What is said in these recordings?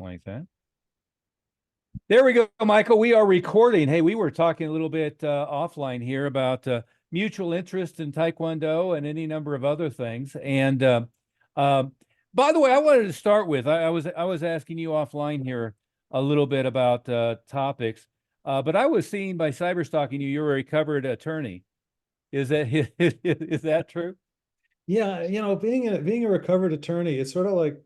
like that. There we go, Michael. We are recording. Hey, we were talking a little bit offline here about mutual interest in Taekwondo and any number of other things. And uh, by the way, I wanted to start with I was asking you offline here a little bit about topics, but I was seeing by cyberstalking you, you're a recovered attorney. Is that is that true? Yeah, being a recovered attorney, it's sort of like,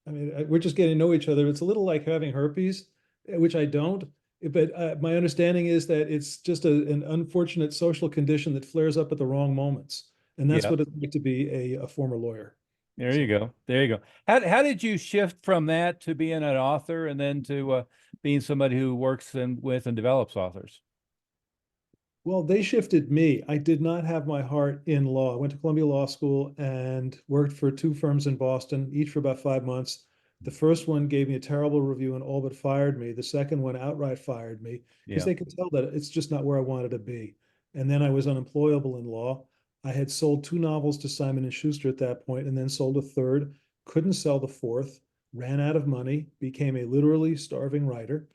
we're just getting to know each other. It's a little like having herpes, which I don't. But my understanding is that it's just an unfortunate social condition that flares up at the wrong moments, and that's Yeah. what it's like to be a former lawyer. There you So, go. There you go. How did you shift from that to being an author and then to being somebody who works with and develops authors? well, they shifted me. I did not have my heart in law. I went to Columbia Law School and worked for two firms in Boston, each for about 5 months. The first one gave me a terrible review and all but fired me. The second one outright fired me because Yeah. they could tell that it's just not where I wanted to be. And then I was unemployable in law. I had sold two novels to Simon and Schuster at that point, and then sold a third. Couldn't sell the fourth. Ran out of money. Became a literally starving writer.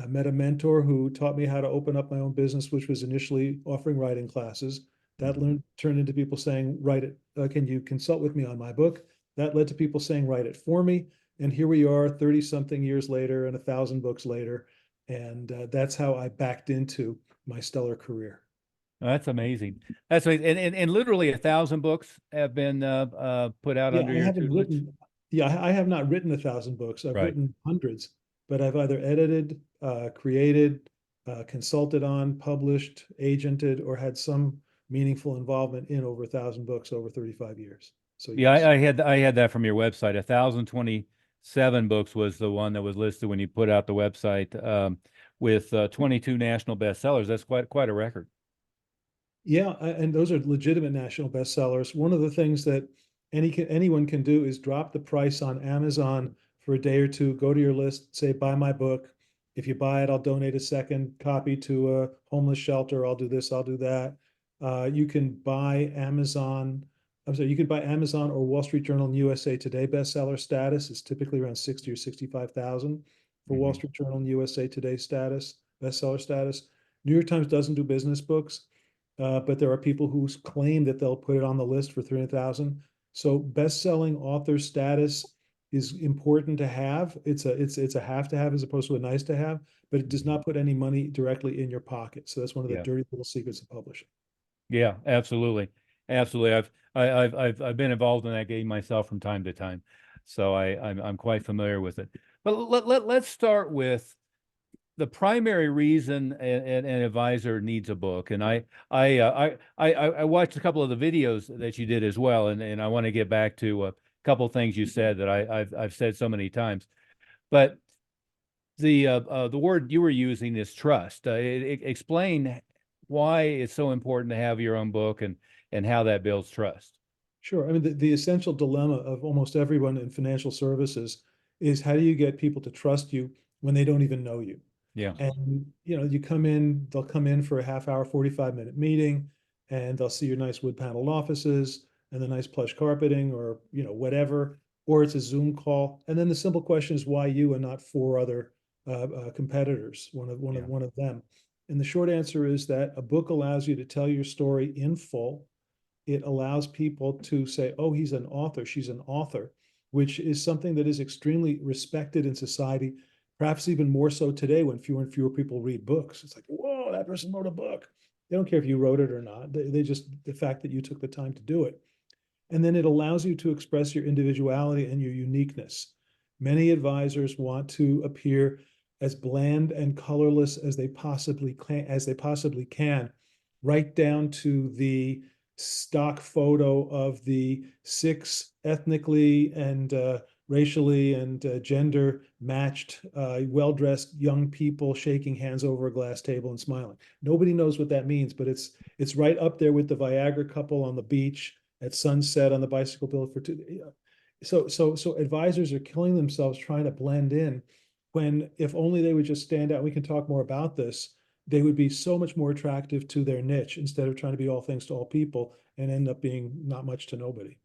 Met a mentor who taught me how to open up my own business, which was initially offering writing classes. That Mhm. turned into people saying, "Write it. Can you consult with me on my book?" That led to people saying, "Write it for me." And here we are, 30 something years later and 1,000 books later. And that's how I backed into my stellar career. That's amazing. That's amazing. And literally 1,000 books have been put out Yeah, under I your haven't tutelage. written, yeah, I have not written 1,000 books. I've Right. written hundreds, but I've either edited, created, consulted on, published, agented, or had some meaningful involvement in over 1,000 books over 35 years. So Yeah, yes. I had that from your website. 1,027 books was the one that was listed when you put out the website, with 22 national bestsellers. That's quite a record. Yeah, and those are legitimate national bestsellers. One of the things that anyone can do is drop the price on Amazon for a day or two, go to your list, say, buy my book. If you buy it, I'll donate a second copy to a homeless shelter. I'll do this, I'll do that. You can buy Amazon. I'm sorry, you can buy Amazon or Wall Street Journal and USA Today bestseller status. It's typically around 60 or 65,000 for Wall Mhm. Street Journal and USA Today status, bestseller status. New York Times doesn't do business books, but there are people who claim that they'll put it on the list for 300,000. So best-selling author status is important to have. It's a have to have as opposed to a nice to have, but it does not put any money directly in your pocket. So that's one of the Yeah. dirty little secrets of publishing. Yeah, absolutely. Absolutely. I've been involved in that game myself from time to time. So I'm quite familiar with it. But let's start with the primary reason an advisor needs a book. And I watched a couple of the videos that you did as well, and I want to get back to a couple of things you said that I've said so many times. But the word you were using is trust. Explain why it's so important to have your own book and how that builds trust. Sure. I mean, the essential dilemma of almost everyone in financial services is how do you get people to trust you when they don't even know you? Yeah. And you come in, they'll come in for a half hour, 45-minute meeting, and they'll see your nice wood paneled offices and the nice plush carpeting or whatever, or it's a Zoom call. And then the simple question is why you and not four other competitors, Yeah. one of them. And the short answer is that a book allows you to tell your story in full. It allows people to say, oh, he's an author, she's an author, which is something that is extremely respected in society, perhaps even more so today when fewer and fewer people read books. It's like, whoa, that person wrote a book. They don't care if you wrote it or not. They just, the fact that you took the time to do it. And then it allows you to express your individuality and your uniqueness. Many advisors want to appear as bland and colorless as they possibly can, right down to the stock photo of the six ethnically and racially and gender matched, well-dressed young people shaking hands over a glass table and smiling. Nobody knows what that means, but it's right up there with the Viagra couple on the beach at sunset on the bicycle built for two. So advisors are killing themselves trying to blend in when if only they would just stand out. We can talk more about this. They would be so much more attractive to their niche instead of trying to be all things to all people and end up being not much to nobody.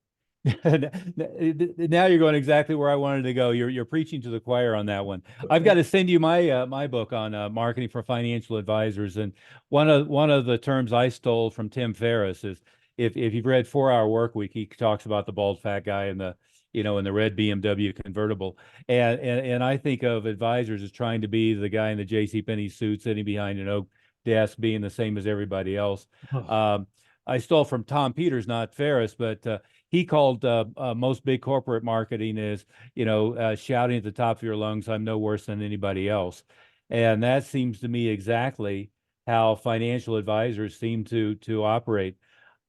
Now you're going exactly where I wanted to go. You're preaching to the choir on that one. I've got Okay. to send you my book on marketing for financial advisors, and one of the terms I stole from Tim Ferriss is if you've read 4 Hour Work Week, he talks about the bald fat guy in the in the red BMW convertible, and I think of advisors as trying to be the guy in the J.C. Penney suit sitting behind an oak desk, being the same as everybody else. Oh, Um, I stole from Tom Peters, not Ferriss, but he called most big corporate marketing is, shouting at the top of your lungs, "I'm no worse than anybody else." And that seems to me exactly how financial advisors seem to operate.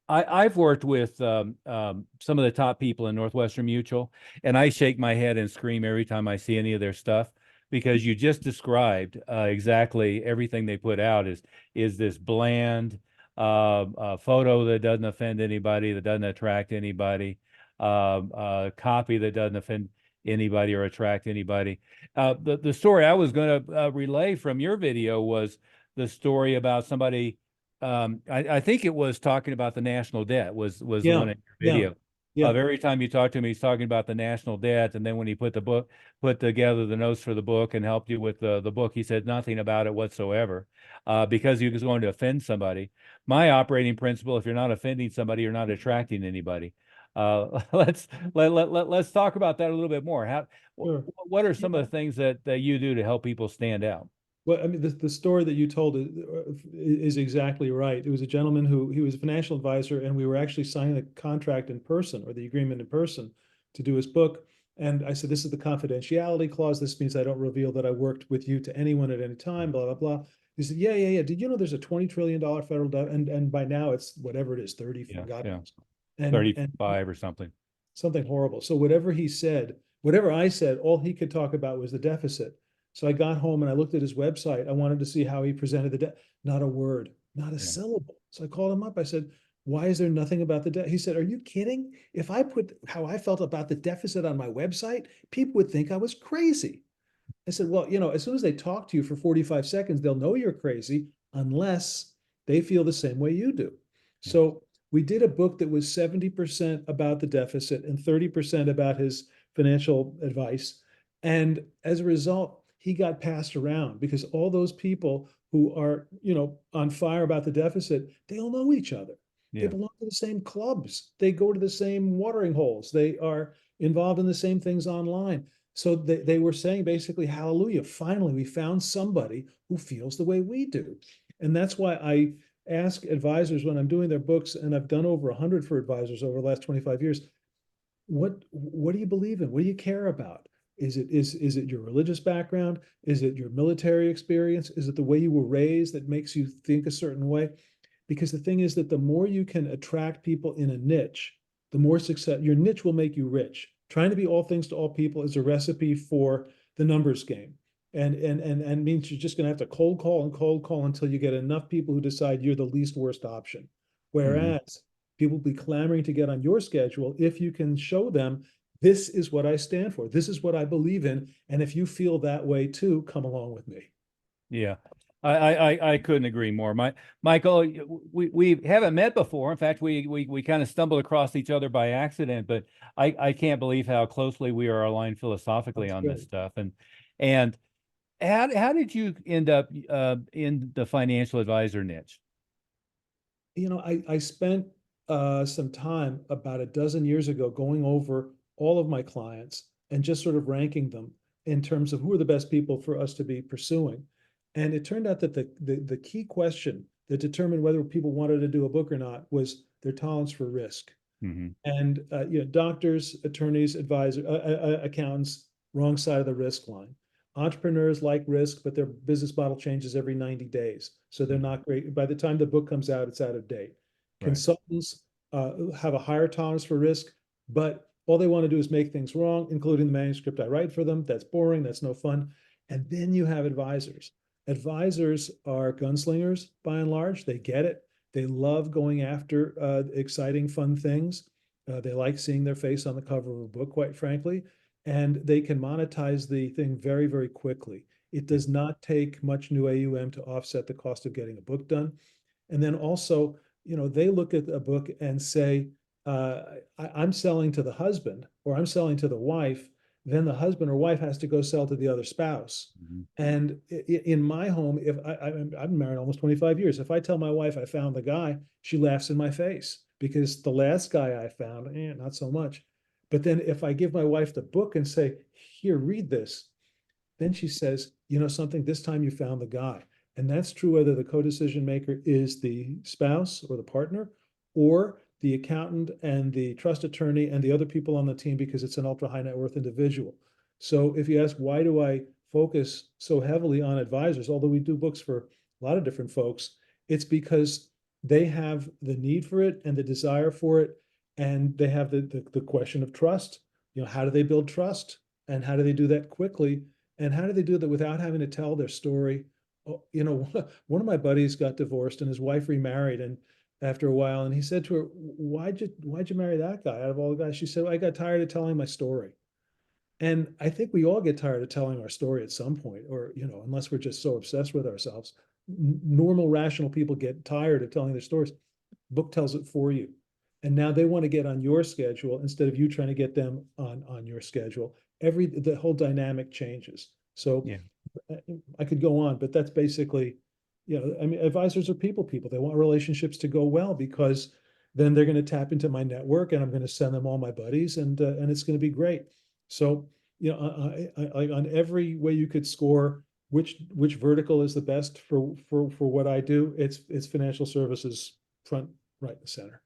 I've worked with some of the top people in Northwestern Mutual, and I shake my head and scream every time I see any of their stuff because you just described exactly everything they put out is this bland photo that doesn't offend anybody, that doesn't attract anybody, copy that doesn't offend anybody or attract anybody. The story I was going to relay from your video was the story about somebody I think it was talking about the national debt was the yeah, one in your yeah, video. yeah. Of every time you talk to him, he's talking about the national debt, and then when he put together the notes for the book and helped you with the book, he said nothing about it whatsoever, because he was going to offend somebody. My operating principle: if you're not offending somebody, you're not attracting anybody. Let's talk about that a little bit more. Sure. What are some of Yeah. the things that you do to help people stand out? Well, I mean, the story that you told is exactly right. It was a gentleman who he was a financial advisor, and we were actually signing the contract in person or the agreement in person to do his book. And I said, "This is the confidentiality clause. This means I don't reveal that I worked with you to anyone at any time." Blah blah blah. He said, "Yeah, yeah, yeah. Did you know there's a $20 trillion federal debt, and by now it's whatever it is, 30, Yeah, God yeah, knows, and 35 or something. something horrible." So whatever he said, whatever I said, all he could talk about was the deficit. So I got home and I looked at his website. I wanted to see how he presented the debt. Not a word, not a Yeah, syllable. So I called him up. I said, "Why is there nothing about the debt?" He said, "Are you kidding? If I put how I felt about the deficit on my website, people would think I was crazy." I said, "Well, as soon as they talk to you for 45 seconds, they'll know you're crazy unless they feel the same way you do." yeah, So we did a book that was 70% about the deficit and 30% about his financial advice. And as a result, he got passed around because all those people who are, on fire about the deficit, they all know each other. They yeah. belong to the same clubs. They go to the same watering holes. They are involved in the same things online. So they were saying basically, hallelujah, finally, we found somebody who feels the way we do. And that's why I ask advisors when I'm doing their books, and I've done over 100 for advisors over the last 25 years, what do you believe in? What do you care about? Is it your religious background? Is it your military experience? Is it the way you were raised that makes you think a certain way? Because the thing is that the more you can attract people in a niche, the more success your niche will make you rich. Trying to be all things to all people is a recipe for the numbers game. And means you're just going to have to cold call until you get enough people who decide you're the least worst option. Hmm. Whereas people will be clamoring to get on your schedule if you can show them this is what I stand for. This is what I believe in. And if you feel that way too, come along with me. Yeah. I couldn't agree more. Michael, we haven't met before. In fact, we kind of stumbled across each other by accident, but I can't believe how closely we are aligned philosophically That's on this great. stuff. And how did you end up in the financial advisor niche? I spent some time about a dozen years ago going over all of my clients and just sort of ranking them in terms of who are the best people for us to be pursuing. And it turned out that the key question that determined whether people wanted to do a book or not was their tolerance for risk. Hmm. And doctors, attorneys, advisors, accountants, wrong side of the risk line. Entrepreneurs like risk, but their business model changes every 90 days, so they're Hmm. not great. By the time the book comes out, it's out of date. Right. Consultants have a higher tolerance for risk, but all they want to do is make things wrong, including the manuscript I write for them. That's boring. That's no fun. And then you have advisors. Advisors are gunslingers by and large. They get it. They love going after exciting, fun things. They like seeing their face on the cover of a book, quite frankly, and they can monetize the thing very, very quickly. It Yeah. does not take much new AUM to offset the cost of getting a book done. And then also, they look at a book and say, I'm selling to the husband or I'm selling to the wife, then the husband or wife has to go sell to the other spouse. Mhm. And in my home, if I've been married almost 25 years, if I tell my wife I found the guy, she laughs in my face because the last guy I found, not so much. But then if I give my wife the book and say, here, read this, then she says, you know something, this time you found the guy. And that's true whether the co-decision maker is the spouse or the partner or the accountant and the trust attorney and the other people on the team because it's an ultra high net worth individual. So if you ask, why do I focus so heavily on advisors, although we do books for a lot of different folks, it's because they have the need for it and the desire for it. And they have the question of trust. You know, how do they build trust? And how do they do that quickly? And how do they do that without having to tell their story? Oh, you know, one of my buddies got divorced and his wife remarried, and after a while, and he said to her, why'd you marry that guy out of all the guys? She said, well, I got tired of telling my story. And I think we all get tired of telling our story at some point, or, you know, unless we're just so obsessed with ourselves. Normal, rational people get tired of telling their stories. Book tells it for you. And now they want to get on your schedule instead of you trying to get them on your schedule. The whole dynamic changes. So Yeah. I could go on, but that's basically, you know, I mean, advisors are people. They want relationships to go well because then they're going to tap into my network and I'm going to send them all my buddies and it's going to be great. So, you know, on every way you could score which vertical is the best for what I do, it's financial services front, right, and center.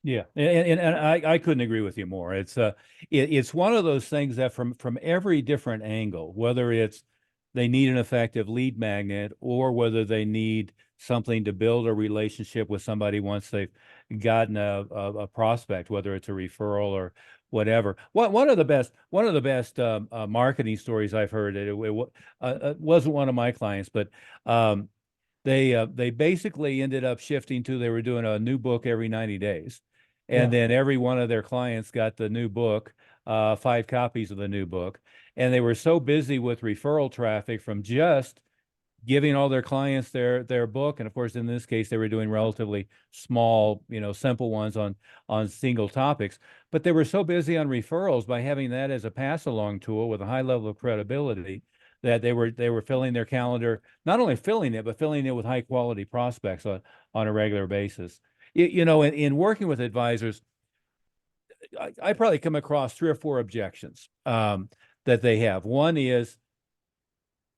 Yeah, and I couldn't agree with you more. It's one of those things that from every different angle, whether it's they need an effective lead magnet or whether they need something to build a relationship with somebody once they've gotten a prospect, whether it's a referral or whatever. One of the best marketing stories I've heard. It wasn't one of my clients, but um, they basically ended up shifting to they were doing a new book every 90 days. And Yeah. then every one of their clients got the new book, 5 copies of the new book. And they were so busy with referral traffic from just giving all their clients their book. And of course, in this case, they were doing relatively small, simple ones on single topics. But they were so busy on referrals by having that as a pass along tool with a high level of credibility that they were filling their calendar, not only filling it, but filling it with high quality prospects on a regular basis. In working with advisors, I probably come across 3 or 4 objections that they have. One is,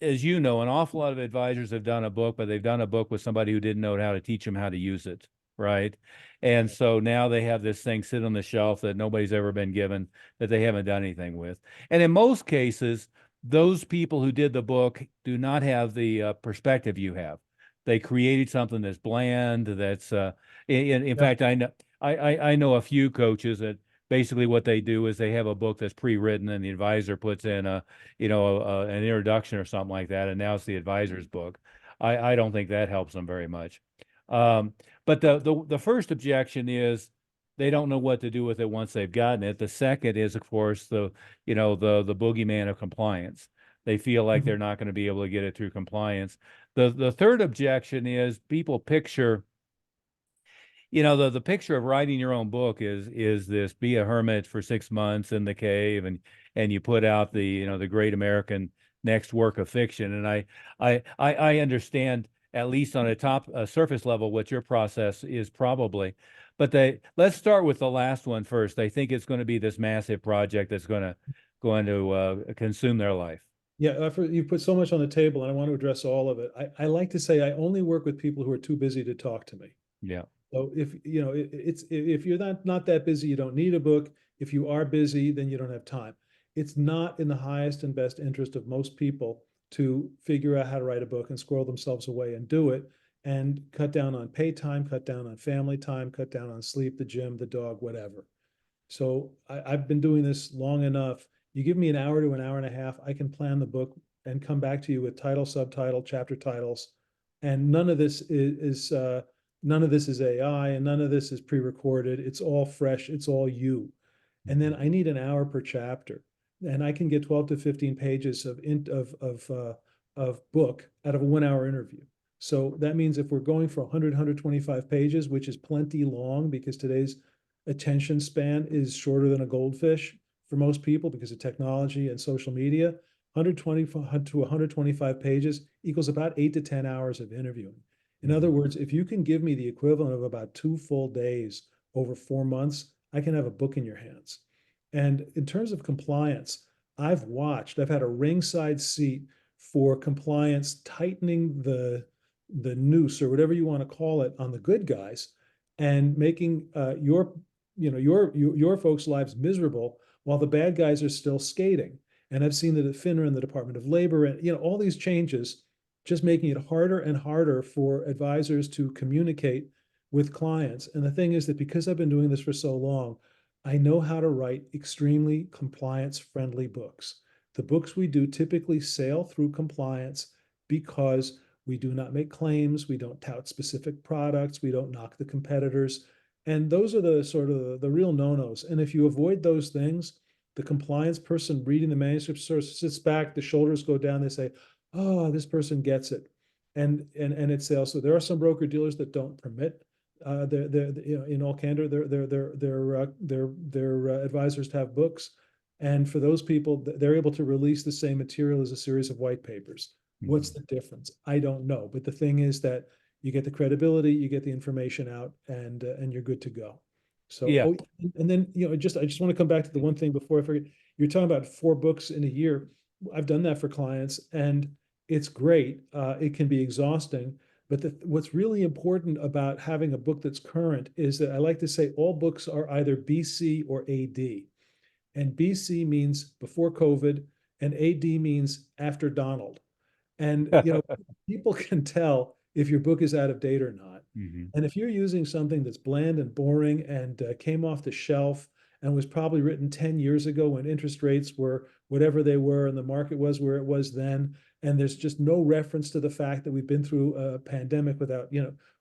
as you know, an awful lot of advisors have done a book, but they've done a book with somebody who didn't know how to teach them how to use it, right? And so now they have this thing sit on the shelf that nobody's ever been given, that they haven't done anything with. And in most cases, those people who did the book do not have the perspective you have. They created something that's bland, that's in Yeah. fact, I know a few coaches that basically what they do is they have a book that's pre-written and the advisor puts in an introduction or something like that, and now it's the advisor's book. I don't think that helps them very much. But the first objection is they don't know what to do with it once they've gotten it. The second is, of course, the boogeyman of compliance. They feel like Mhm. they're not going to be able to get it through compliance. The third objection is people picture the picture of writing your own book is this: be a hermit for 6 months in the cave, and you put out the great American next work of fiction. And I understand, at least on a surface level, what your process is probably. But let's start with the last one first. They think it's going to be this massive project that's going to consume their life. Yeah, you put so much on the table, and I want to address all of it. I like to say I only work with people who are too busy to talk to me. Yeah. So if you know it's if you're not that busy, you don't need a book. If you are busy, then you don't have time. It's not in the highest and best interest of most people to figure out how to write a book and squirrel themselves away and do it and cut down on pay time, cut down on family time, cut down on sleep, the gym, the dog, whatever. So I've been doing this long enough. You give me an hour to an hour and a half, I can plan the book and come back to you with title, subtitle, chapter titles. And none of this is AI and none of this is pre-recorded. It's all fresh. It's all you. And then I need an hour per chapter, and I can get 12 to 15 pages of book out of a 1 hour interview. So that means if we're going for 100, 125 pages, which is plenty long because today's attention span is shorter than a goldfish for most people because of technology and social media. 120 to 125 pages equals about 8 to 10 hours of interviewing. In other words, if you can give me the equivalent of about 2 full days over 4 months, I can have a book in your hands. And in terms of compliance, I've had a ringside seat for compliance, tightening the noose or whatever you want to call it on the good guys, and making your folks' lives miserable while the bad guys are still skating. And I've seen that at FINRA and the Department of Labor, and all these changes, just making it harder and harder for advisors to communicate with clients. And the thing is that because I've been doing this for so long, I know how to write extremely compliance-friendly books. The books we do typically sail through compliance because we do not make claims, we don't tout specific products, we don't knock the competitors. And those are the sort of the real no-nos. And if you avoid those things, the compliance person reading the manuscript sort of sits back, the shoulders go down, they say, oh, this person gets it. And it sails. So there are some broker dealers that don't permit in all candor, their advisors to have books. And for those people, they're able to release the same material as a series of white papers. What's the difference? I don't know. But the thing is that you get the credibility, you get the information out, and you're good to go. So, Yeah. and then, I just want to come back to the one thing before I forget. You're talking about 4 books in a year. I've done that for clients, and it's great. It can be exhausting. But what's really important about having a book that's current is that I like to say all books are either BC or AD. And BC means before COVID, and AD means after Donald. And people can tell if your book is out of date or not. Mhm. And if you're using something that's bland and boring and came off the shelf and was probably written 10 years ago when interest rates were whatever they were and the market was where it was then, and there's just no reference to the fact that we've been through a pandemic without,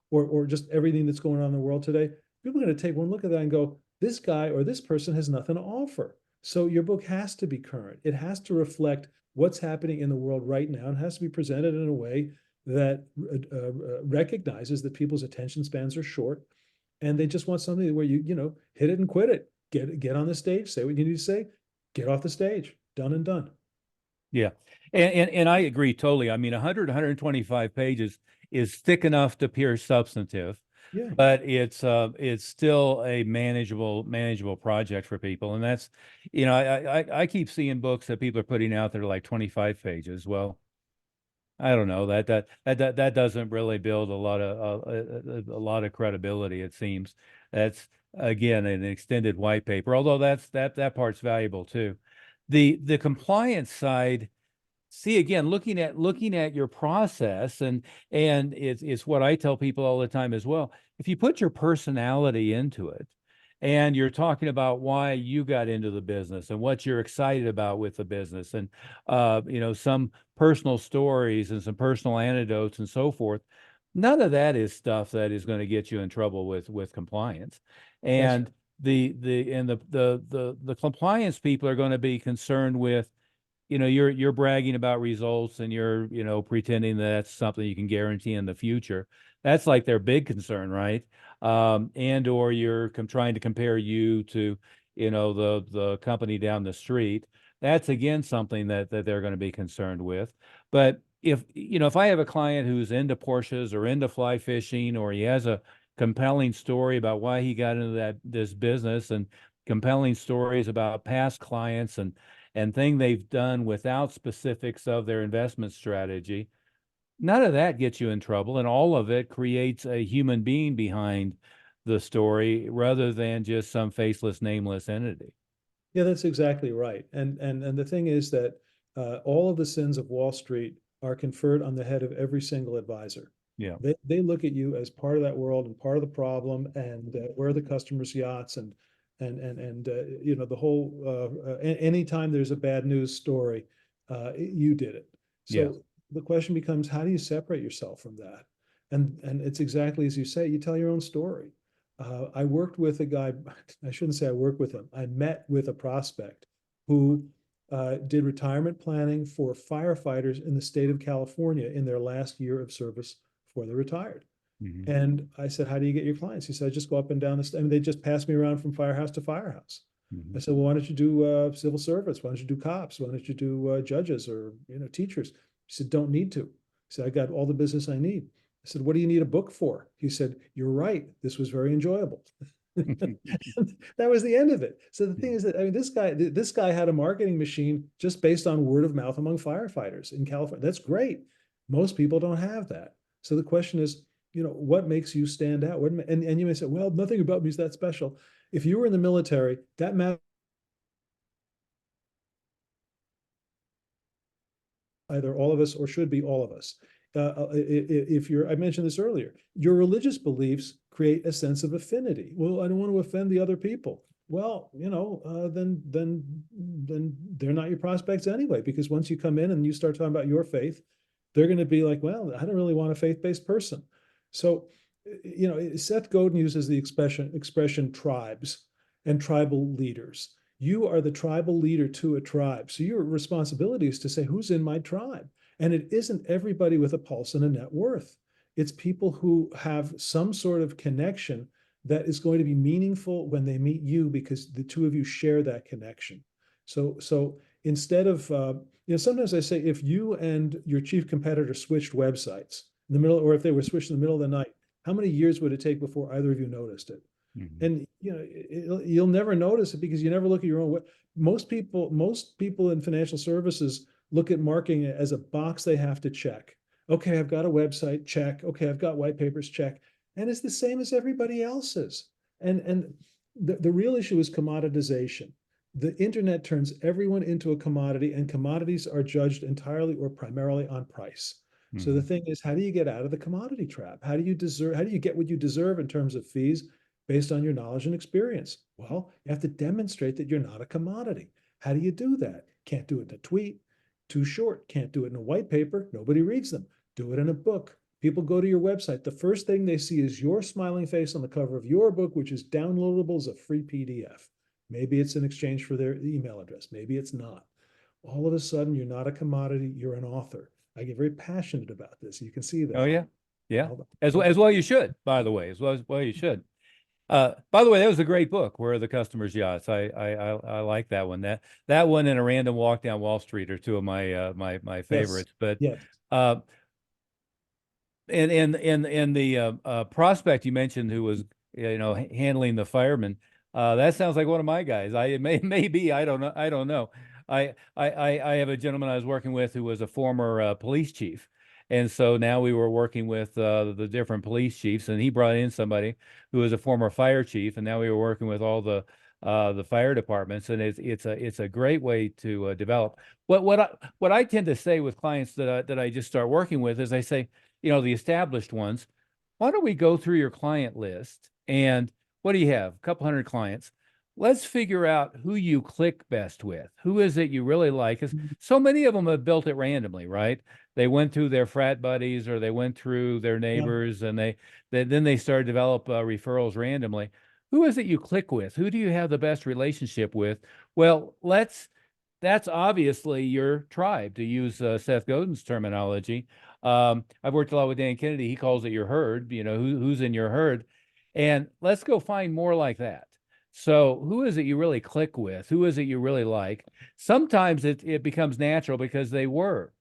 or just everything that's going on in the world today, people are going to take one look at that and go, this guy or this person has nothing to offer. So your book has to be current. It has to reflect what's happening in the world right now and has to be presented in a way that recognizes that people's attention spans are short and they just want something where you hit it and quit it, get on the stage, say what you need to say, get off the stage, done and done. Yeah. And I agree totally. I mean, 100, 125 pages is thick enough to appear substantive, Yeah. but it's still a manageable project for people. And that's, I keep seeing books that people are putting out that are like 25 pages. Well, I don't know, that doesn't really build a lot of credibility, it seems. That's again an extended white paper, although that part's valuable too. The compliance side, see, again, looking at your process, and it's what I tell people all the time as well. If you put your personality into it, and you're talking about why you got into the business and what you're excited about with the business, and some personal stories and some personal anecdotes and so forth, none of that is stuff that is going to get you in trouble with compliance. That's And the compliance people are going to be concerned with, you're bragging about results, and you're pretending that that's something you can guarantee in the future. That's like their big concern, right? And or you're trying to compare you to the company down the street. That's again something that they're going to be concerned with. But if I have a client who's into Porsches or into fly fishing, or he has a compelling story about why he got into this business, and compelling stories about past clients, and thing they've done without specifics of their investment strategy, none of that gets you in trouble. And all of it creates a human being behind the story rather than just some faceless, nameless entity. Yeah, that's exactly right. And the thing is that all of the sins of Wall Street are conferred on the head of every single advisor. Yeah. They look at you as part of that world and part of the problem, and where are the customers' yachts, and the whole anytime there's a bad news story, you did it. Yeah. So the question becomes, how do you separate yourself from that? And it's exactly as you say, you tell your own story. I worked with a guy, I shouldn't say I worked with him. I met with a prospect who did retirement planning for firefighters in the state of California in their last year of service before they retired. Mhm. And I said, how do you get your clients? He said, I just go up and down I mean, they just pass me around from firehouse to firehouse. I Mhm. said, well, why don't you do civil service? Why don't you do cops? Why don't you do judges or teachers? He said, don't need to. He said, I got all the business I need. I said, what do you need a book for? He said, you're right. This was very enjoyable. That was the end of it. So the thing is that I mean, this guy had a marketing machine just based on word of mouth among firefighters in California. That's great. Most people don't have that. So the question is, what makes you stand out? And you may say, well, nothing about me is that special. If you were in the military, that matters. Either all of us or should be all of us. If you're, I mentioned this earlier, your religious beliefs create a sense of affinity. Well, I don't want to offend the other people. Well, then they're not your prospects anyway, because once you come in and you start talking about your faith, they're going to be like, well, I don't really want a faith-based person. So, Seth Godin uses the expression tribes and tribal leaders. You are the tribal leader to a tribe. So your responsibility is to say, who's in my tribe? And it isn't everybody with a pulse and a net worth. It's people who have some sort of connection that is going to be meaningful when they meet you because the two of you share that connection. So instead of, sometimes I say if you and your chief competitor switched websites in the middle, or if they were switched in the middle of the night, how many years would it take before either of you noticed it? Mhm. And you'll never notice it because you never look at your own. Most people in financial services look at marketing as a box they have to check. Okay, I've got a website, check. Okay, I've got white papers, check. And it's the same as everybody else's. And the real issue is commoditization. The internet turns everyone into a commodity, and commodities are judged entirely or primarily on price. So the Mhm. thing is, how do you get out of the commodity trap? How do you get what you deserve in terms of fees based on your knowledge and experience? Well, you have to demonstrate that you're not a commodity. How do you do that? Can't do it in a tweet, too short. Can't do it in a white paper. Nobody reads them. Do it in a book. People go to your website. The first thing they see is your smiling face on the cover of your book, which is downloadable as a free PDF. Maybe it's in exchange for their email address. Maybe it's not. All of a sudden, you're not a commodity. You're an author. I get very passionate about this. You can see Oh that. yeah, yeah. All As well you should, by the way, as well you should. By the way, that was a great book, Where Are the Customer's Yachts? I like that one. That one and A Random Walk Down Wall Street are two of my Yes. favorites. But Yes. uh, and the prospect you mentioned who was handling the firemen, that sounds like one of my guys. It may be, I don't know. I have a gentleman I was working with who was a former police chief, and so now we were working with the different police chiefs, and he brought in somebody who was a former fire chief, and now we were working with all the fire departments, and it's a great way to develop. What I tend to say with clients that I just start working with is I say, the established ones, why don't we go through your client list and what do you have? A couple hundred clients. Let's figure out who you click best with. Who is it you really like? Because so many of them have built it randomly, right? They went through their frat buddies or they went through their Yeah. neighbors and then they started to develop referrals randomly. Who is it you click with? Who do you have the best relationship with? Well, that's obviously your tribe, to use Seth Godin's terminology. I've worked a lot with Dan Kennedy. He calls it your herd, who's in your herd. And let's go find more like that. So who is it you really click with? Who is it you really like? Sometimes it becomes natural because they were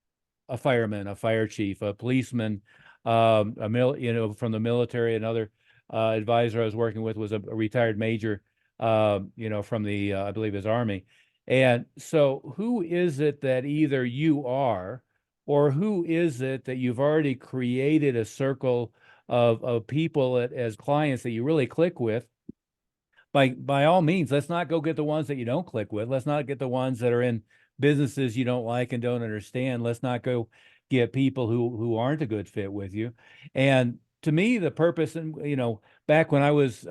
a fireman, a fire chief, a policeman, from the military. Another advisor I was working with was a retired major, from the I believe his army. And so, who is it that either you are, or who is it that you've already created a circle of people as clients that you really click with? By all means, let's not go get the ones that you don't click with. Let's not get the ones that are in businesses you don't like and don't understand. Let's not go get people who aren't a good fit with you. And to me, the purpose, and back when I was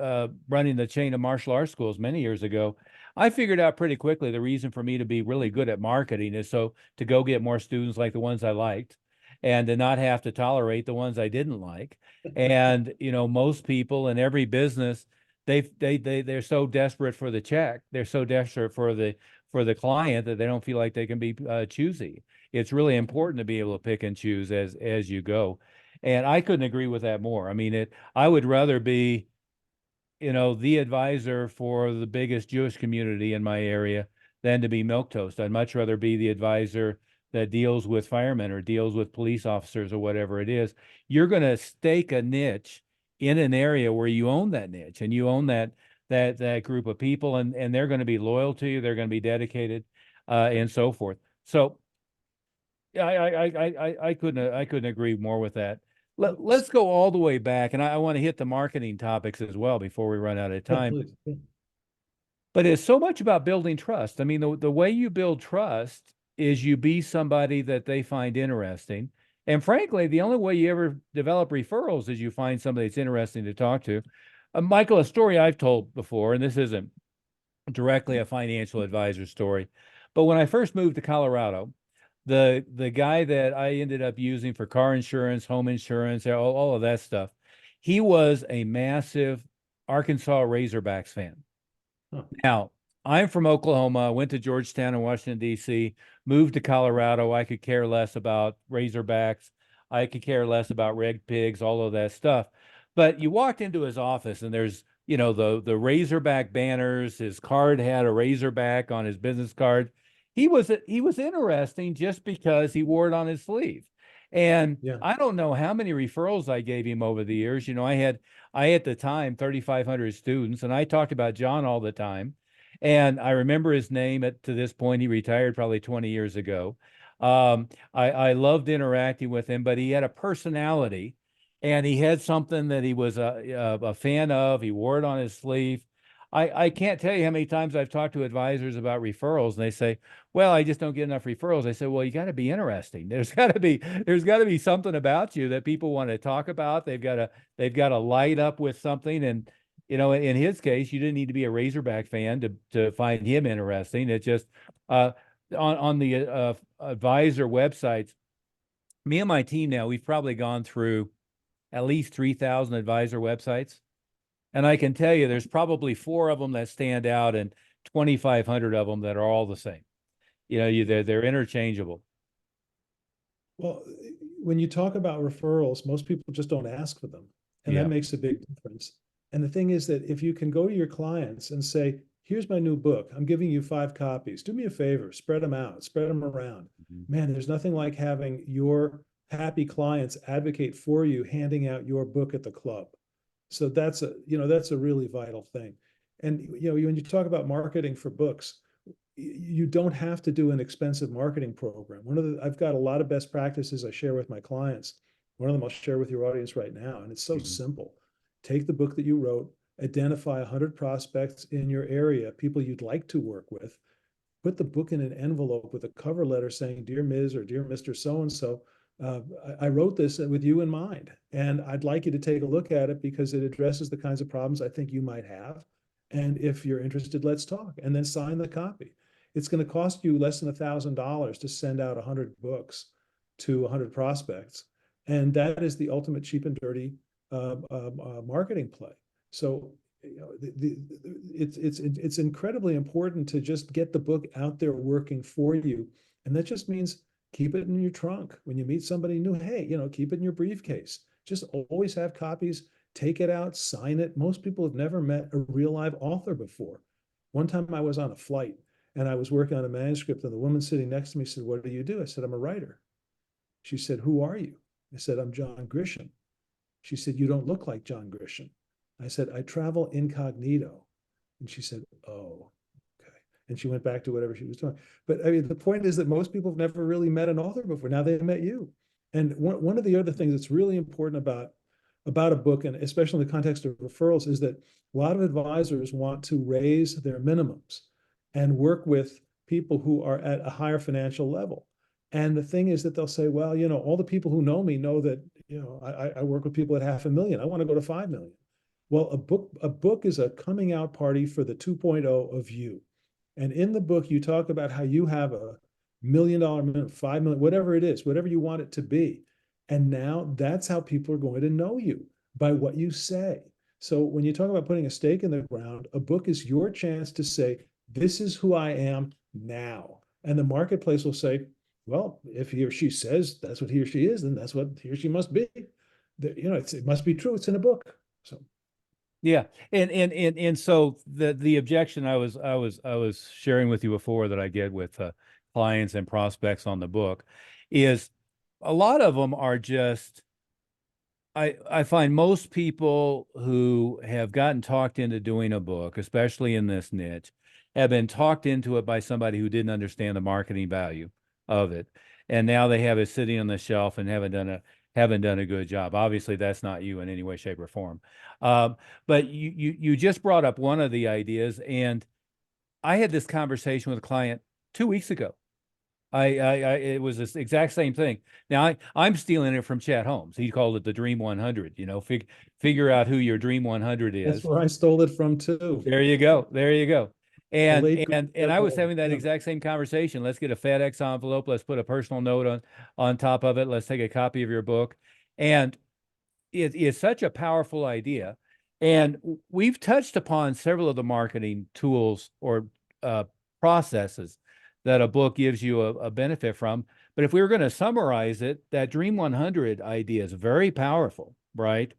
running the chain of martial arts schools many years ago, I figured out pretty quickly the reason for me to be really good at marketing is so to go get more students like the ones I liked, and to not have to tolerate the ones I didn't like. And most people in every business, they're so desperate for the check, they're so desperate for the client that they don't feel like they can be choosy. It's really important to be able to pick and choose as you go. And I couldn't agree with that more. I mean, I would rather be, the advisor for the biggest Jewish community in my area than to be milquetoast. I'd much rather be the advisor that deals with firemen or deals with police officers or whatever it is. You're going to stake a niche in an area where you own that niche and you own that group of people, and they're going to be loyal to you. They're going to be dedicated, and so forth. So yeah, I couldn't agree more with that. Let's go all the way back, and I want to hit the marketing topics as well before we run out of Yeah, time. please. Yeah. But it's so much about building trust. I mean, the way you build trust is you be somebody that they find interesting. And frankly, the only way you ever develop referrals is you find somebody that's interesting to talk to. Michael, a story I've told before, and this isn't directly a financial advisor story, but when I first moved to Colorado, the guy that I ended up using for car insurance, home insurance, all of that stuff, he was a massive Arkansas Razorbacks fan. Huh. Now, I'm from Oklahoma, went to Georgetown and Washington, D.C., moved to Colorado. I could care less about Razorbacks. I could care less about red pigs, all of that stuff. But you walked into his office and there's, the Razorback banners. His card had a Razorback on his business card. He was interesting just because he wore it on his sleeve. And Yeah. I don't know how many referrals I gave him over the years. I at the time 3,500 students, and I talked about John all the time. And I remember his name to this point. He retired probably 20 years ago. I loved interacting with him, but he had a personality, and he had something that he was a fan of. He wore it on his sleeve. I can't tell you how many times I've talked to advisors about referrals, and they say, "Well, I just don't get enough referrals." I say, "Well, you got to be interesting. There's got to be something about you that people want to talk about. They've got to light up with something." And in his case, you didn't need to be a Razorback fan to find him interesting. It just on the advisor websites, me and my team now, we've probably gone through at least 3,000 advisor websites. And I can tell you there's probably four of them that stand out and 2,500 of them that are all the same. They're interchangeable. Well, when you talk about referrals, most people just don't ask for them. And that Yeah. makes a big difference. And the thing is that if you can go to your clients and say, here's my new book, I'm giving you 5 copies. Do me a favor, spread them out, spread them around. Mhm. Man, there's nothing like having your happy clients advocate for you, handing out your book at the club. So that's a really vital thing. And when you talk about marketing for books, you don't have to do an expensive marketing program. I've got a lot of best practices I share with my clients. One of them I'll share with your audience right now, and it's so Mhm. simple. Take the book that you wrote, identify 100 prospects in your area, people you'd like to work with, put the book in an envelope with a cover letter saying, "Dear Ms. or Dear Mr. So-and-so, I wrote this with you in mind, and I'd like you to take a look at it because it addresses the kinds of problems I think you might have. And if you're interested, let's talk," and then sign the copy. It's going to cost you less than $1,000 to send out 100 books to 100 prospects. And that is the ultimate cheap and dirty marketing play. So it's incredibly important to just get the book out there working for you. And that just means keep it in your trunk. When you meet somebody new, hey, keep it in your briefcase. Just always have copies, take it out, sign it. Most people have never met a real live author before. One time I was on a flight and I was working on a manuscript, and the woman sitting next to me said, "What do you do?" I said, "I'm a writer." She said, "Who are you?" I said, "I'm John Grisham." She said, "You don't look like John Grisham." I said, "I travel incognito." And she said, "Oh, okay." And she went back to whatever she was doing. But I mean, the point is that most people have never really met an author before. Now they've met you. And one of the other things that's really important about a book, and especially in the context of referrals, is that a lot of advisors want to raise their minimums and work with people who are at a higher financial level. And the thing is that they'll say, "Well, all the people who know me know that, I work with people at 500,000. I want to go to 5 million." Well, a book is a coming out party for the 2.0 of you. And in the book, you talk about how you have $1 million minimum, 5 million, whatever it is, whatever you want it to be. And now that's how people are going to know you, by what you say. So when you talk about putting a stake in the ground, a book is your chance to say, "This is who I am now." And the marketplace will say, "Well, if he or she says that's what he or she is, then that's what he or she must be." it must be true. It's in a book. So Yeah. And so the objection I was sharing with you before that I get with clients and prospects on the book is a lot of them are just I find most people who have gotten talked into doing a book, especially in this niche, have been talked into it by somebody who didn't understand the marketing value of it. And now they have it sitting on the shelf and haven't done a good job. Obviously, that's not you in any way, shape, or form. But you just brought up one of the ideas, and I had this conversation with a client 2 weeks ago. It was this exact same thing. Now I'm stealing it from Chet Holmes. He called it the Dream 100. Figure out who your Dream 100 that's is. where I stole it from too. There you go. There you go. The And late and and Chet I was Holmes. having that Yeah. exact same conversation. Let's get a FedEx envelope. Let's put a personal note on top of it. Let's take a copy of your book. And it is such a powerful idea. And we've touched upon several of the marketing tools or uh, processes that a book gives you a benefit from. But if we were going to summarize it, that Dream 100 idea is very powerful, right?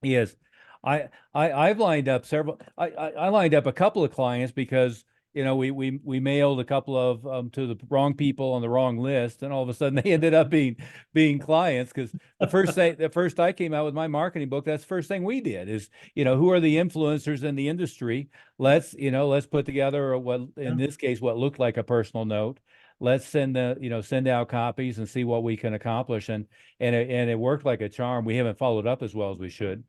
Yes. I've lined up several I lined up a couple of clients because we mailed a couple of to the wrong people on the wrong list, and all of a sudden they ended up being clients because the first I came out with my marketing book, that's the first thing we did is who are the influencers in the industry. Let's put together what in Yeah. this case what looked like a personal note. Let's send out copies and see what we can accomplish, and it worked like a charm. We haven't followed up as well as we should.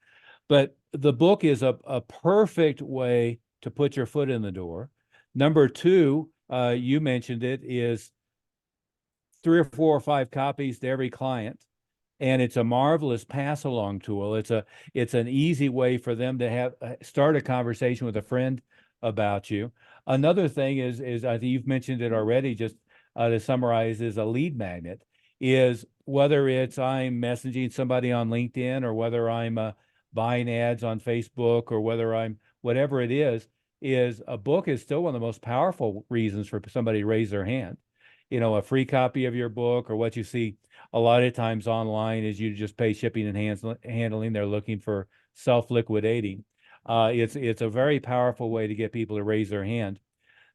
But the book is a perfect way to put your foot in the door. Number two, you mentioned it, is 3 or 4 or 5 copies to every client. And it's a marvelous pass along tool. It's an easy way for them to have start a conversation with a friend about you. Another thing is I think you've mentioned it already, just to summarize, is a lead magnet. Is whether it's I'm messaging somebody on LinkedIn or whether I'm buying ads on Facebook or whether I'm whatever it is a book is still one of the most powerful reasons for somebody to raise their hand. A free copy of your book, or what you see a lot of times online is you just pay shipping and handling. They're looking for self-liquidating. It's a very powerful way to get people to raise their hand.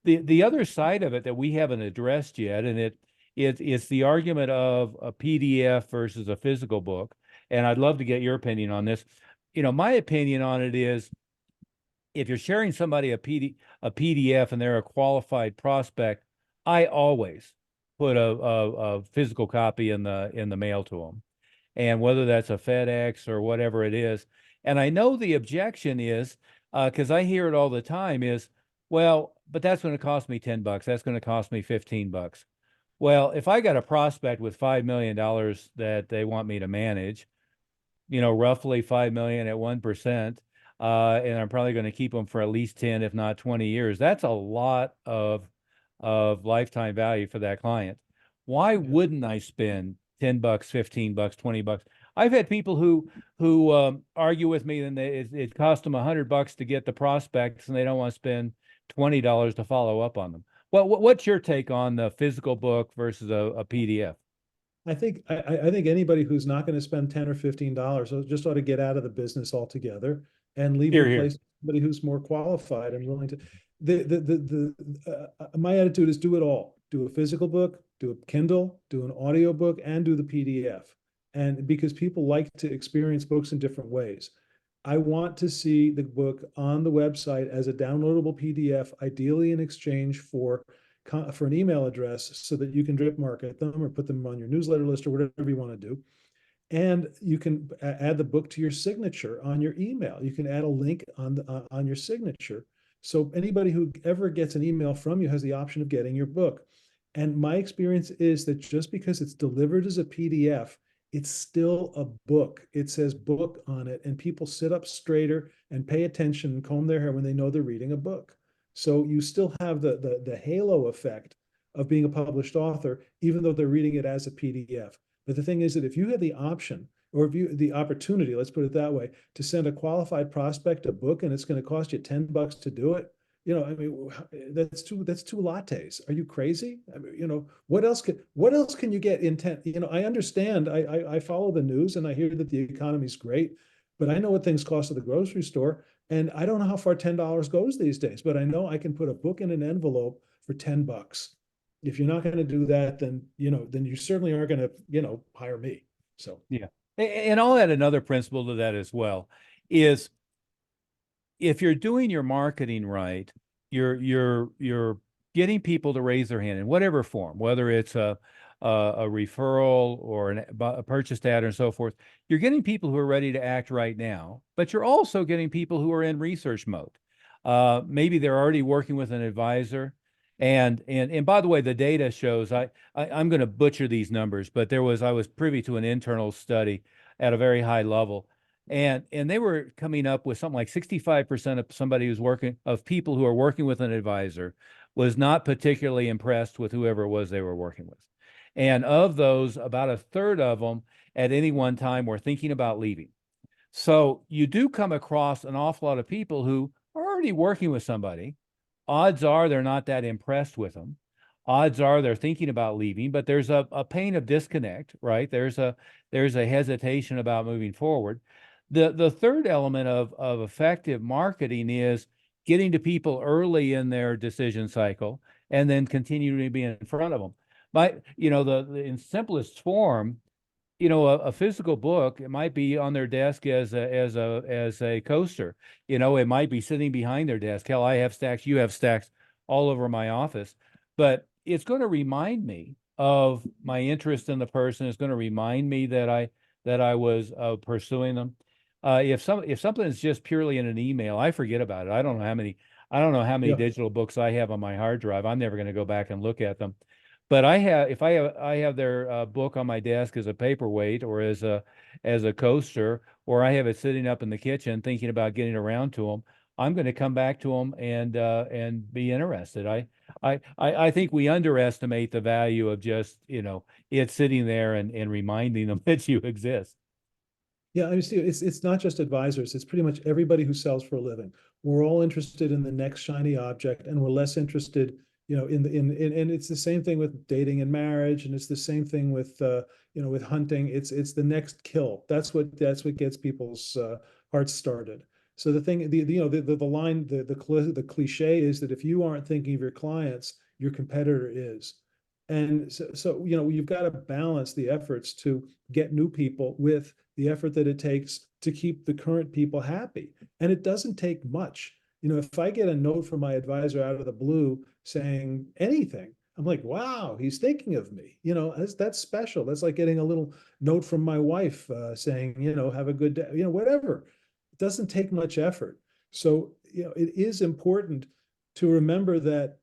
The other side of it that we haven't addressed yet, and it's the argument of a PDF versus a physical book. And I'd love to get your opinion on this. My opinion on it is if you're sharing somebody a PDF and they're a qualified prospect, I always put a physical copy in the mail to them, and whether that's a FedEx or whatever it is. And I know the objection is because I hear it all the time is, well, but that's going to cost me $10. That's going to cost me $15. Well, if I got a prospect with $5 million that they want me to manage, roughly 5 million at 1%. And I'm probably going to keep them for at least 10, if not 20 years. That's a lot of lifetime value for that client. Why Yeah. wouldn't I spend $10, $15, $20? I've had people who argue with me and it cost them $100 to get the prospects and they don't want to spend $20 to follow up on them. What's your take on the physical book versus a PDF? I think anybody who's not going to spend $10 or $15 just ought to get out of the business altogether and leave Here, the here. place to somebody who's more qualified and willing to. My attitude is do it all. Do a physical book, do a Kindle, do an audio book, and do the PDF. And because people like to experience books in different ways. I want to see the book on the website as a downloadable PDF, ideally in exchange for an email address so that you can drip market them or put them on your newsletter list or whatever you want to do. And you can add the book to your signature on your email. You can add a link on your signature. So anybody who ever gets an email from you has the option of getting your book. And my experience is that just because it's delivered as a PDF, it's still a book. It says book on it, and people sit up straighter and pay attention and comb their hair when they know they're reading a book. So you still have the halo effect of being a published author, even though they're reading it as a PDF. But the thing is that if you had the option or if you the opportunity, let's put it that way, to send a qualified prospect a book and it's going to cost you $10 to do it, I mean, that's two lattes. Are you crazy? I mean, what else can you get in 10? I understand. I follow the news and I hear that the economy's great, but I know what things cost at the grocery store. And I don't know how far $10 goes these days, but I know I can put a book in an envelope for $10. If you're not going to do that, then you certainly aren't going to, hire me. So Yeah. And I'll add another principle to that as well, is if you're doing your marketing right, you're getting people to raise their hand in whatever form, whether it's a referral or a purchase ad and so forth. You're getting people who are ready to act right now, but you're also getting people who are in research mode. Maybe they're already working with an advisor. And by the way, the data shows I'm going to butcher these numbers, but I was privy to an internal study at a very high level, and they were coming up with something like 65% of people who are working with an advisor was not particularly impressed with whoever it was they were working with. And of those, about a third of them at any one time were thinking about leaving. So you do come across an awful lot of people who are already working with somebody. Odds are they're not that impressed with them. Odds are they're thinking about leaving, but there's a pain of disconnect, right? There's a hesitation about moving forward. The third element of effective marketing is getting to people early in their decision cycle and then continuing to be in front of them. The in simplest form, a physical book, it might be on their desk as a coaster. It might be sitting behind their desk. Hell, I have stacks, you have stacks all over my office, but it's going to remind me of my interest in the person. It's going to remind me that I was pursuing them. If something is just purely in an email, I forget about it. I don't know how many yeah, digital books I have on my hard drive. I'm never going to go back and look at them. But if I have their book on my desk as a paperweight or as a coaster, or I have it sitting up in the kitchen thinking about getting around to them, I'm going to come back to them and be interested. I think we underestimate the value of just it sitting there and reminding them that you exist. yeah. I mean, Steve, it's not just advisors. It's pretty much everybody who sells for a living. We're all interested in the next shiny object, and we're less interested, and it's the same thing with dating and marriage, and it's the same thing with hunting. It's the next kill. That's what gets people's hearts started. So the thing, the line, the cliche is that if you aren't thinking of your clients, your competitor is. And so you've got to balance the efforts to get new people with the effort that it takes to keep the current people happy. And it doesn't take much. If I get a note from my advisor out of the blue saying anything, I'm like, wow, he's thinking of me. That's special. That's like getting a little note from my wife saying, have a good day, whatever. It doesn't take much effort. So, it is important to remember that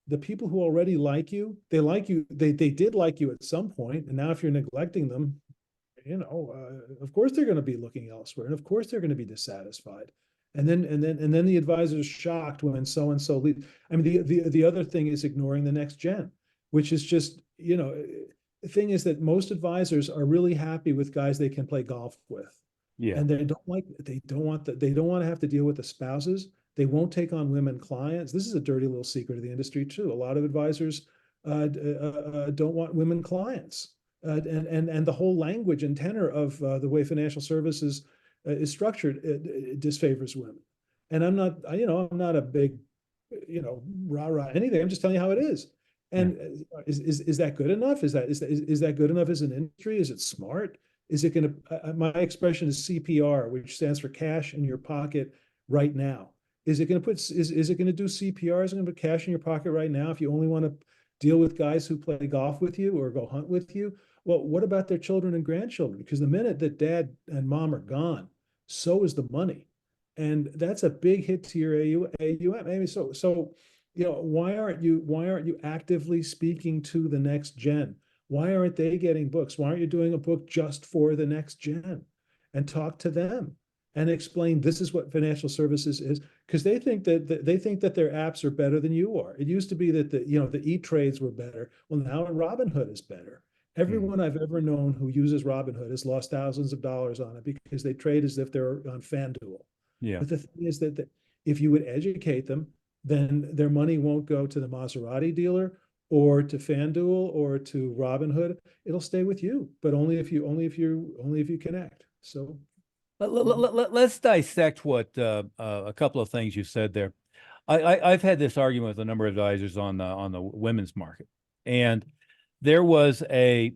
the people who already like you, they did like you at some point, and now if you're neglecting them, of course they're going to be looking elsewhere, and of course they're going to be dissatisfied. And then the advisor is shocked when so and so leaves. I mean, the other thing is ignoring the next gen, which is just, the thing is that most advisors are really happy with guys they can play golf with, Yeah. and they don't want to have to deal with the spouses. They won't take on women clients. This is a dirty little secret of the industry too. A lot of advisors don't want women clients, and the whole language and tenor of the way financial services is structured, it disfavors women. And I'm not a big, rah rah anything. I'm just telling you how it is. Yeah. And is that good enough? Is that good enough as an industry? Is it smart? Is it going to? My expression is CPR, which stands for cash in your pocket right now. Is it going to is it going to do CPR? Is it going to put cash in your pocket right now if you only want to deal with guys who play golf with you or go hunt with you? Well, what about their children and grandchildren? Because the minute that dad and mom are gone, so is the money. And that's a big hit to your AUM. I mean, so why aren't you actively speaking to the next gen? Why aren't they getting books? Why aren't you doing a book just for the next gen and talk to them and explain this is what financial services is? Because they think that their apps are better than you are. It used to be that the E-Trades were better. Well, now Robinhood is better. Mhm. Everyone I've ever known who uses Robinhood has lost thousands of dollars on it because they trade as if they're on FanDuel. Yeah. But the thing is that if you would educate them, then their money won't go to the Maserati dealer or to FanDuel or to Robinhood. It'll stay with you, but only if you connect. So, you know, Let's dissect what a couple of things you said there. I've had this argument with a number of advisors on the women's market, and there was a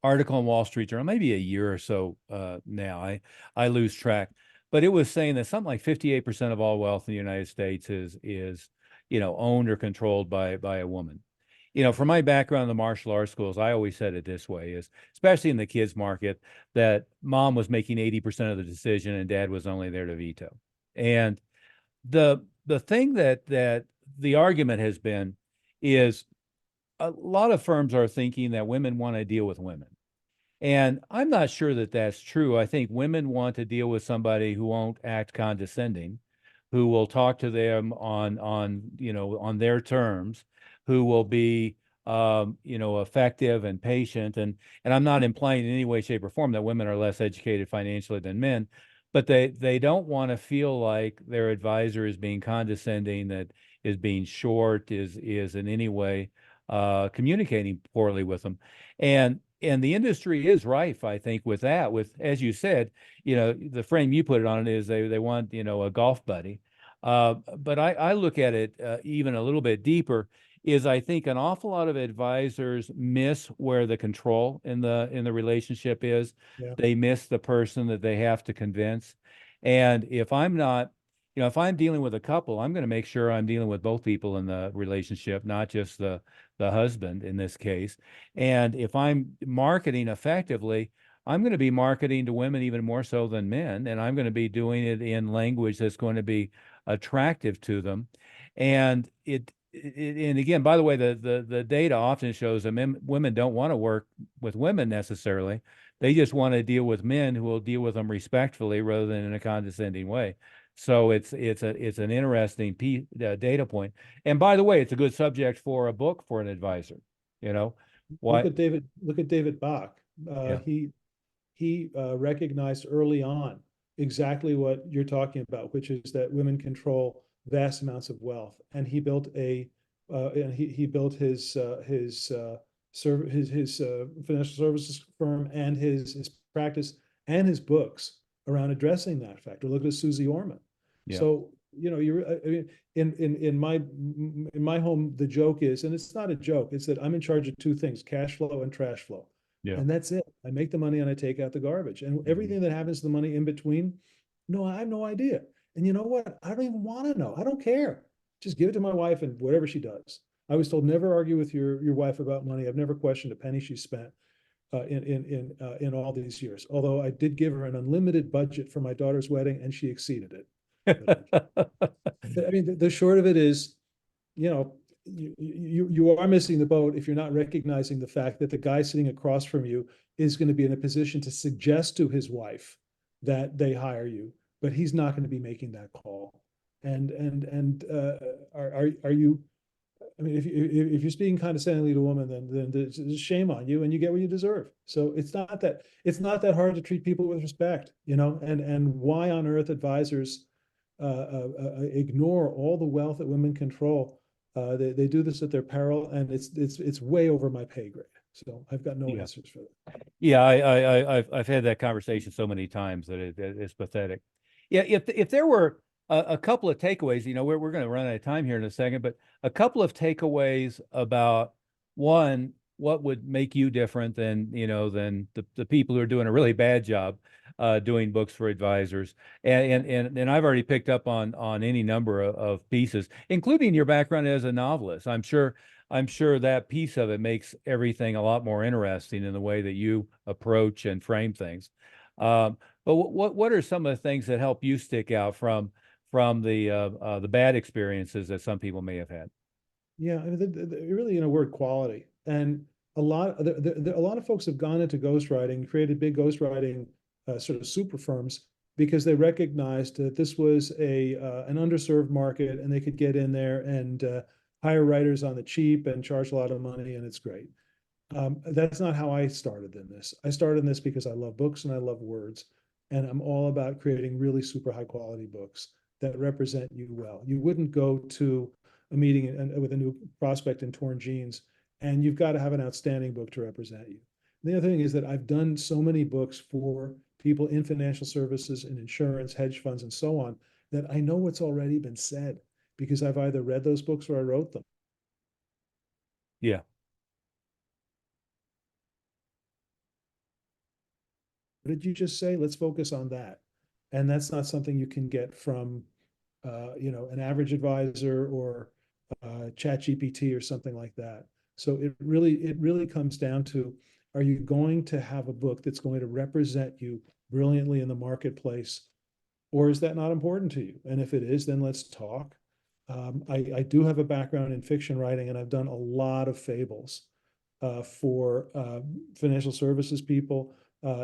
article in Wall Street Journal, maybe a year or so now. I lose track, but it was saying that something like 58% of all wealth in the United States is owned or controlled by a woman. From my background in the martial arts schools, I always said it this way: is especially in the kids market, that mom was making 80% of the decision and dad was only there to veto. And the thing that the argument has been is a lot of firms are thinking that women want to deal with women. And I'm not sure that that's true. I think women want to deal with somebody who won't act condescending, who will talk to them on their terms, who will be effective and patient. And I'm not implying in any way, shape, or form that women are less educated financially than men, but they don't want to feel like their advisor is being condescending, that is being short, is in any way communicating poorly with them. And the industry is rife, I think, with that. With, as you said, the frame you put it on is they want a golf buddy. But I look at it even a little bit deeper. Is I think an awful lot of advisors miss where the control in the relationship is. yeah. They miss the person that they have to convince. And if I'm not, if I'm dealing with a couple, I'm going to make sure I'm dealing with both people in the relationship, not just the husband in this case. And if I'm marketing effectively, I'm going to be marketing to women even more so than men, and I'm going to be doing it in language that's going to be attractive to them. And and again, by the way, the data often shows that women don't want to work with women necessarily. They just want to deal with men who will deal with them respectfully rather than in a condescending way. So it's an interesting data point. And by the way, it's a good subject for a book for an advisor. You know, Look why? at David Bach. Yeah, He recognized early on exactly what you're talking about, which is that women control vast amounts of wealth, and he built his financial services firm and his practice and his books around addressing that factor. Look at Susie Orman. yeah, So I mean, in my home, the joke is, and it's not a joke, it's that I'm in charge of two things: cash flow and trash flow. yeah. And that's it. I make the money and I take out the garbage. And Mhm. everything that happens to the money in between, no, I have no idea. And you know what? I don't even want to know. I don't care. Just give it to my wife and whatever she does. I was told never argue with your wife about money. I've never questioned a penny she spent in all these years. Although I did give her an unlimited budget for my daughter's wedding and she exceeded it. But I mean, the short of it is, you know, you are missing the boat if you're not recognizing the fact that the guy sitting across from you is going to be in a position to suggest to his wife that they hire you, but he's not going to be making that call. And are you? I mean, if you're speaking condescendingly to a woman, then there's shame on you, and you get what you deserve. So it's not that hard to treat people with respect, and why on earth advisors ignore all the wealth that women control. They do this at their peril, and it's way over my pay grade. So I've got no Yeah. answers for that. Yeah, I've had that conversation so many times that it's pathetic. Yeah, if there were a couple of takeaways, we're going to run out of time here in a second, but a couple of takeaways about one, what would make you different than the people who are doing a really bad job doing books for advisors, and I've already picked up on any number of pieces, including your background as a novelist. I'm sure that piece of it makes everything a lot more interesting in the way that you approach and frame things. But what are some of the things that help you stick out from the bad experiences that some people may have had? Yeah, I mean, really, word quality, and a lot of folks have gone into ghostwriting, created big ghostwriting sort of super firms because they recognized that this was an underserved market, and they could get in there and hire writers on the cheap and charge a lot of money, and it's great. That's not how I started in this. I started in this because I love books and I love words, and I'm all about creating really super high quality books that represent you well. You wouldn't go to a meeting with a new prospect in torn jeans, and you've got to have an outstanding book to represent you. The other thing is that I've done so many books for people in financial services and insurance, hedge funds, and so on, that I know what's already been said because I've either read those books or I wrote them. Yeah. What did you just say? Let's focus on that. And that's not something you can get from, an average advisor or chat GPT or something like that. So it really comes down to, are you going to have a book that's going to represent you brilliantly in the marketplace, or is that not important to you? And if it is, then let's talk. I do have a background in fiction writing, and I've done a lot of fables for financial services people,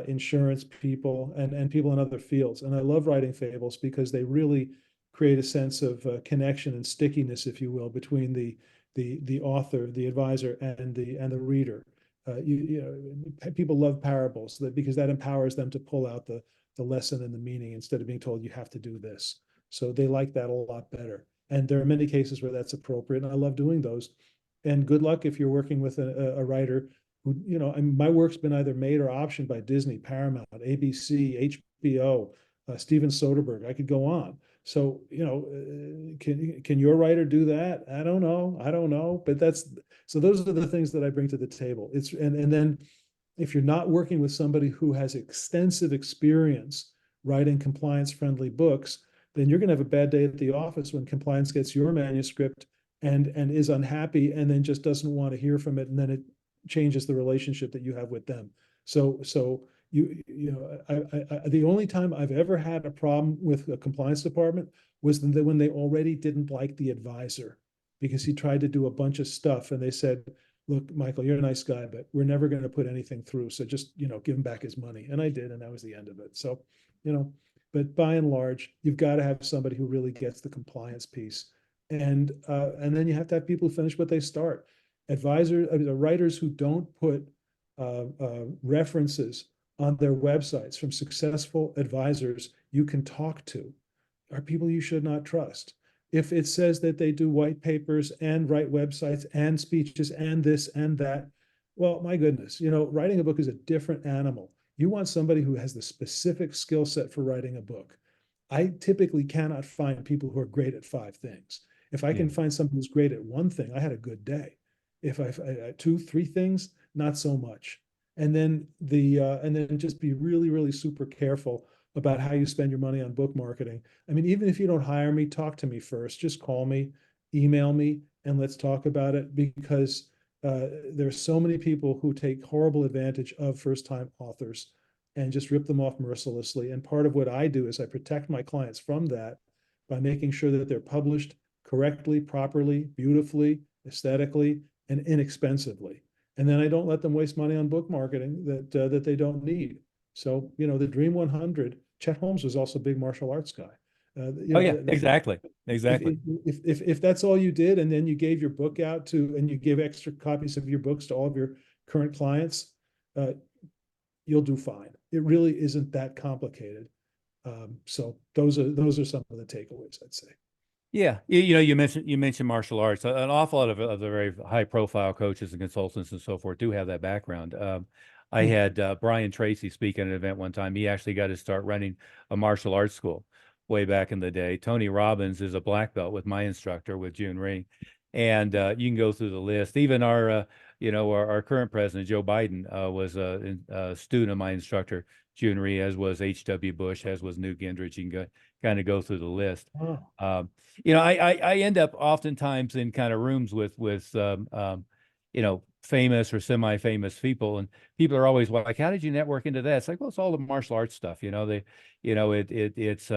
insurance people, and people in other fields. And I love writing fables because they really create a sense of connection and stickiness, if you will, between the author, the advisor, and the reader. People love parables because that empowers them to pull out the lesson and the meaning instead of being told you have to do this. So they like that a lot better. And there are many cases where that's appropriate, and I love doing those. And good luck if you're working with a writer who, I mean, my work's been either made or optioned by Disney, Paramount, ABC, HBO, Steven Soderbergh. I could go on. So, can your writer do that? I don't know. I don't know. But so those are the things that I bring to the table. And then if you're not working with somebody who has extensive experience writing compliance friendly books, then you're going to have a bad day at the office when compliance gets your manuscript and is unhappy and then just doesn't want to hear from it, and then it changes the relationship that you have with them. So the only time I've ever had a problem with a compliance department was when they already didn't like the advisor because he tried to do a bunch of stuff, and they said, look, Michael, you're a nice guy, but we're never going to put anything through. So just, give him back his money. And I did, and that was the end of it. So, but by and large, you've got to have somebody who really gets the compliance piece. And then you have to have people who finish what they start. Writers who don't put references on their websites from successful advisors you can talk to are people you should not trust. If it says that they do white papers and write websites and speeches and this and that, well, my goodness, writing a book is a different animal. You want somebody who has the specific skill set for writing a book. I typically cannot find people who are great at 5 things. If I can find somebody who's great at 1 thing, I had a good day. If I 2, 3 things, not so much. And then just be really, really super careful about how you spend your money on book marketing. I mean, even if you don't hire me, talk to me first. Just call me, email me, and let's talk about it, because there's so many people who take horrible advantage of first-time authors and just rip them off mercilessly. And part of what I do is I protect my clients from that by making sure that they're published correctly, properly, beautifully, aesthetically, and inexpensively. And then I don't let them waste money on book marketing that they don't need. So, the Dream 100, Chet Holmes was also a big martial arts guy. Oh yeah, exactly. Exactly. If that's all you did, and then you gave your book out and you give extra copies of your books to all of your current clients, you'll do fine. It really isn't that complicated. So those are some of the takeaways, I'd say. Yeah, you mentioned martial arts. An awful lot of the very high profile coaches and consultants and so forth do have that background. I had Brian Tracy speak at an event one time. He actually got to start running a martial arts school way back in the day. Tony Robbins is a black belt with my instructor, with June Ring, and you can go through the list. Even our current president Joe Biden was a student of my instructor June Ring, as was H.W. Bush, as was Newt Gingrich. You can kind of go through the list. Oh. I end up oftentimes in kind of rooms with famous or semi-famous people, and people are always like, how did you network into that? It's like, well, it's all the martial arts stuff. It's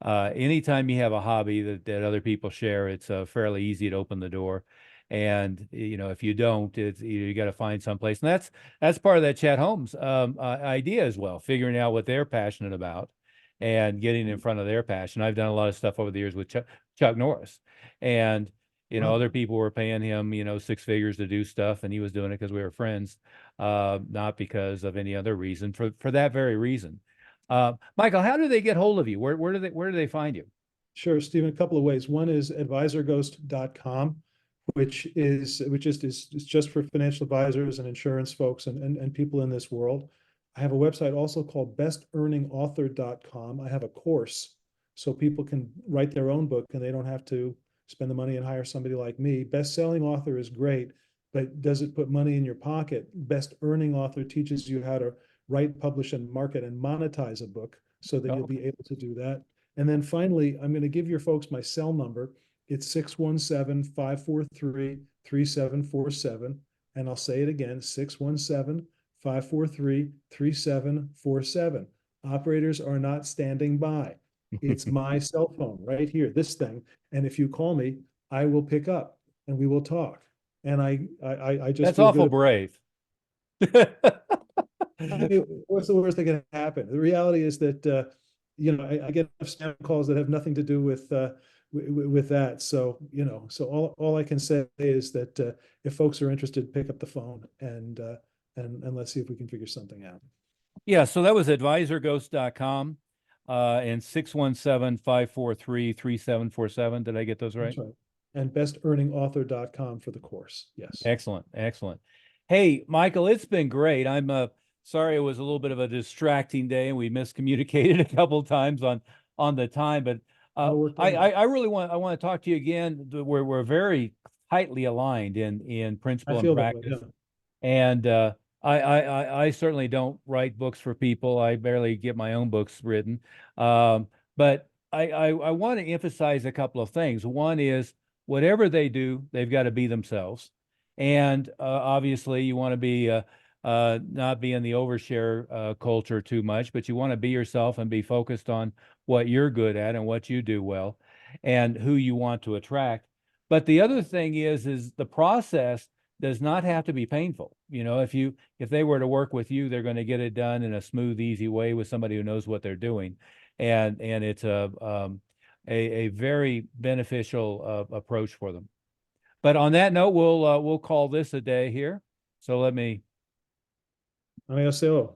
anytime you have a hobby that other people share, it's fairly easy to open the door. And if you don't, you got to find someplace, and that's part of that Chat Holmes idea as well, figuring out what they're passionate about and getting in front of their passion. I've done a lot of stuff over the years with Chuck Norris, and other people were paying him 6 figures to do stuff, and he was doing it because we were friends, not because of any other reason. For that very reason. Michael, how do they get hold of you? Where do they find you? Sure, Stephen, a couple of ways. One is advisorghost.com, which is just for financial advisors and insurance folks and people in this world. I have a website also called bestearningauthor.com. I have a course so people can write their own book and they don't have to spend the money and hire somebody like me. Best-selling author is great, but does it put money in your pocket? Best earning author teaches you how to write, publish, and market and monetize a book so that you'll Oh, be able to do that. And then finally, I'm going to give your folks my cell number. It's 617-543-3747. And I'll say it again, 617-543-3747. Operators are not standing by. It's my cell phone right here, this thing. And if you call me, I will pick up and we will talk. And I just that's feel awful good. brave. I mean, what's the worst that can happen? The reality is that I get spam calls that have nothing to do with with that. So so all I can say is that if folks are interested, pick up the phone and let's see if we can figure something out. Yeah, so that was advisorghost.com and 617-543-3747. Did I get those right? That's right. And bestearningauthor.com for the course. Yes. Excellent, excellent. Hey, Michael, it's been great. I'm sorry it was a little bit of a distracting day and we miscommunicated a couple of times on the time, but All worked I, out. I really want to talk to you again. We're very tightly aligned in I principle and feel that way. practice. Yeah. And I certainly don't write books for people. I barely get my own books written. But I want to emphasize a couple of things. One is whatever they do, they've got to be themselves. And obviously, you want to be not be in the overshare culture too much, but you want to be yourself and be focused on what you're good at and what you do well and who you want to attract. But the other thing is the process does not have to be painful. If they were to work with you, they're going to get it done in a smooth, easy way with somebody who knows what they're doing, and it's a very beneficial approach for them. But on that note, we'll call this a day here. So let me Annyeonghaseyo.